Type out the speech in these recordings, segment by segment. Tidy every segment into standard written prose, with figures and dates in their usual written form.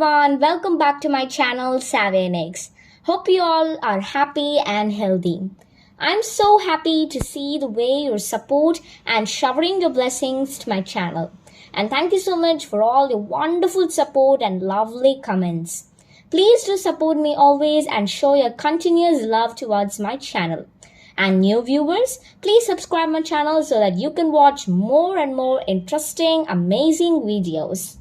everyone, welcome back to my channel Inikz. Hope you all are happy and healthy. I'm so happy to see the way you support and showering your blessings to my channel. And thank you so much for all your wonderful support and lovely comments. Please do support me always and show your continuous love towards my channel. And new viewers, please subscribe my channel so that you can watch more and more interesting, amazing videos.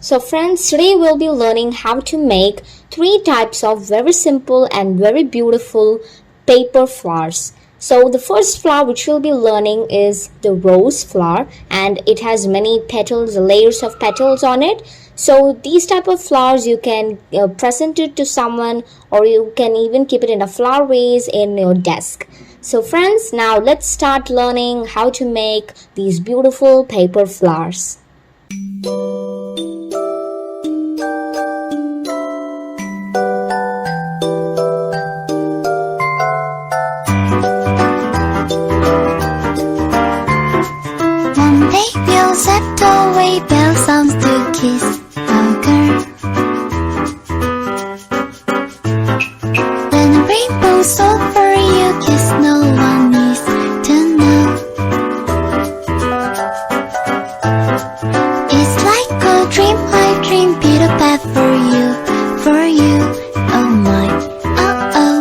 So friends, today we'll be learning how to make 3 types of very simple and very beautiful paper flowers. So the first flower which we'll be learning is the rose flower, and it has many petals, layers of petals on it. So these type of flowers you can present it to someone, or you can even keep it in a flower vase in your desk. So friends, now let's start learning how to make these beautiful paper flowers. Set away bell sounds to kiss a girl. When a rainbow's over you kiss, no one needs to know. It's like a dream I dream, Peter Pat for you, oh my, oh oh.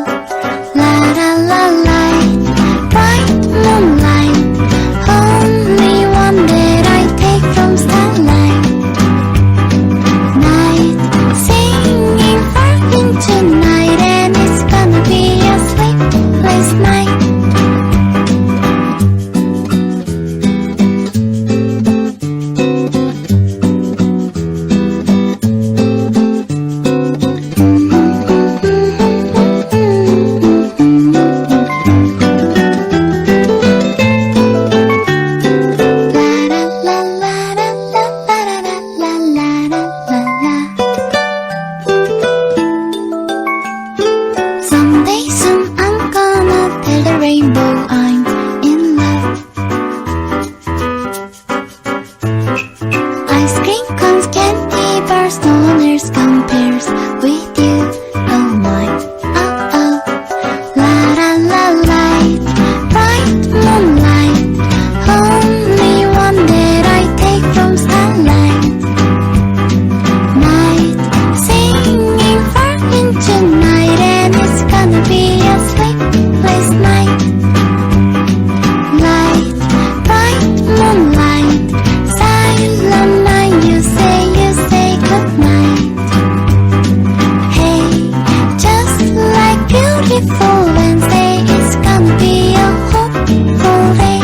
La la la la, bright moonlight, only one that I take from starlight. Night, singing far into night, and it's gonna be a sleepless night. Someday soon I'm gonna tell the rainbow I'm in love. Ice cream cones, candy bars, no one else compares with you. Oh my, oh oh. La la la light, bright moonlight, only one that I take from starlight. Night, singing far into night, and it's gonna be a sleepless night. Light, bright moonlight, silent night, you say goodnight. Hey, just like beautiful Wednesday, it's gonna be a hopeful day.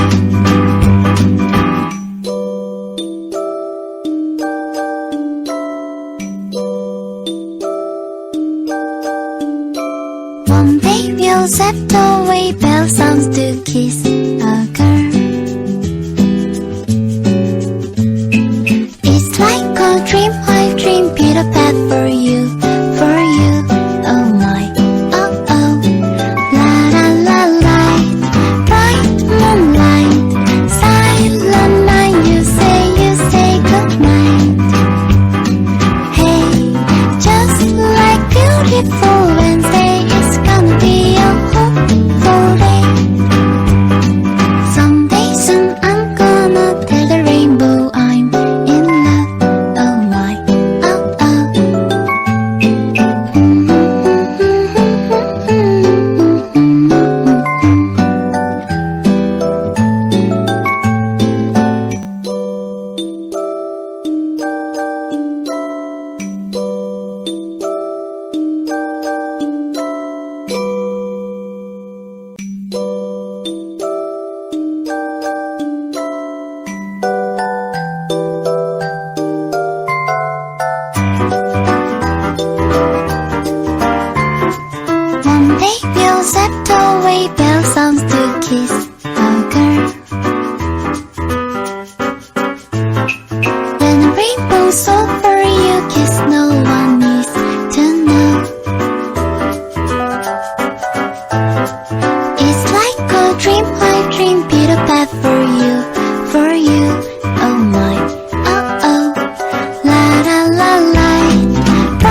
One day we'll set away bell sounds to kiss a girl. It's like a dream I dream, Peter Pat for you, oh my, oh oh. La la la light, bright moonlight, silent night, you say goodnight. Hey, just like beautiful Wednesday, it's gonna be a hopeful day. Someday soon I'm gonna tell the rainbow I'm in love. Oh my, oh oh. One day we'll set away bell sounds to kiss a girl. When a rainbow's over you kiss, no one needs to know. It's like a dream I dream, Peter Pat for you, oh my, oh oh. La la la light,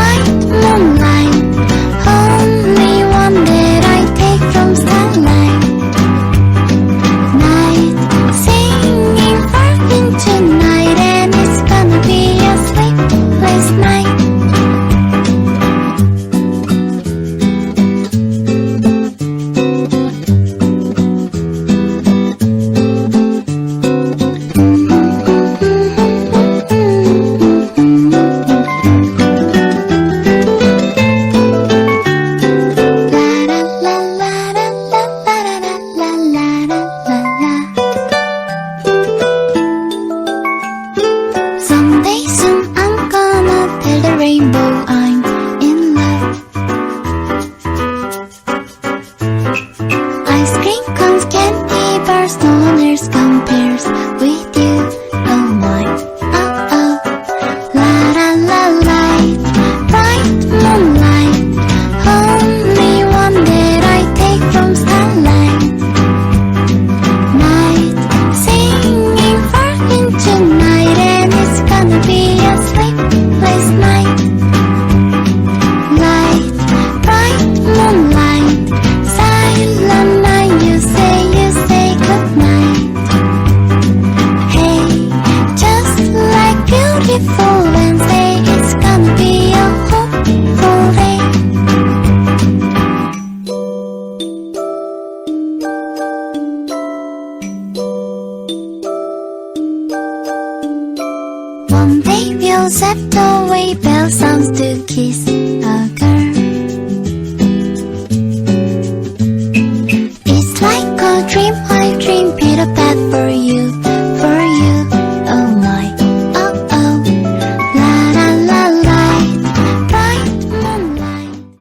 Like a dream, Peter Pan for you, oh my, oh oh, la la la, bright moonlight.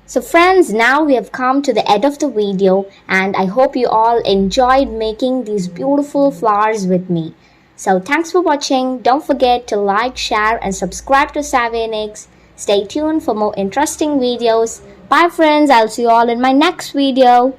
So friends, now we have come to the end of the video and I hope you all enjoyed making these beautiful flowers with me. So thanks for watching. Don't forget to like, share and subscribe to Inikz. Stay tuned for more interesting videos. Bye friends, I'll see you all in my next video.